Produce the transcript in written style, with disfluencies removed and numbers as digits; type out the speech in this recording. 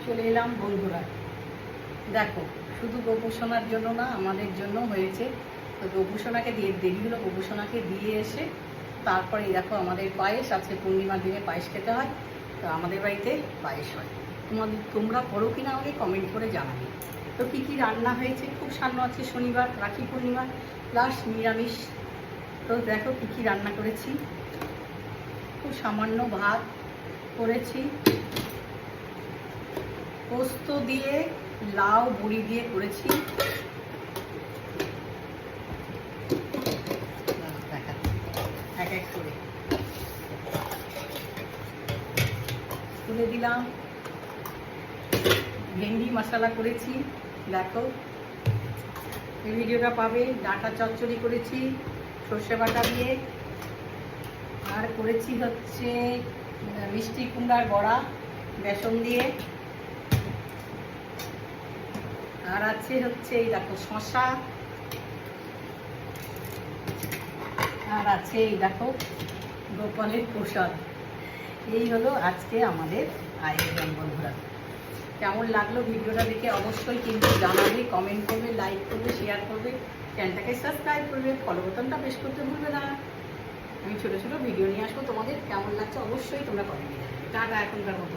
চলে এলাম বন্ধুরা। দেখো, শুধু গোপুসোনার জন্য না, আমাদের জন্য হয়েছে। তো গোপুসোনাকে দিয়ে দেরি হলো, গোপুসোনাকে দিয়ে এসে তারপরে দেখো আমাদের পায়েস, আজকে পূর্ণিমার দিনে পায়েস খেতে হয়। তো আমাদের বাড়িতে পায়েস হয়। তোমরা করো কিনা আমাকে কমেন্ট করে জানাবে। তো কী কী রান্না হয়েছে, খুব সামনে আছে শনিবার, রাখি পূর্ণিমা প্লাস নিরামিষ। তো দেখো কী কী রান্না করেছি। খুব সামান্য ভাত করেছি, পোস্ত দিয়ে লাউ বড়ি দিয়ে করেছি। এক এক করে তুলে দিলাম। ভেন্ডি মশলা করেছি, দেখো এই ভিডিওটা পাবে। ডাঁটা চচ্চড়ি করেছি সর্ষে বাটা দিয়ে। আর করেছি হচ্ছে মিষ্টি কুমড়ার বড়া বেসন দিয়ে। আর আছে হচ্ছে এই দেখো শসা। আর আছে এই দেখো গোপালের প্রসাদ। এই হলো আজকে আমাদের আয়োজন বন্ধুরা। কেমন লাগলো ভিডিওটা দেখে অবশ্যই কিন্তু জানাবে, কমেন্ট করবে, লাইক করবে, শেয়ার করবে, চ্যানেলটাকে সাবস্ক্রাইব করবে, ফলো বোতামটা প্রেস করতে ভুলবে না। আমি ছোটো ছোটো ভিডিও নিয়ে আসবো, তোমাদের কেমন লাগছে অবশ্যই তোমরা কমেন্টে জানাবে। টাটা এখনকার মতো।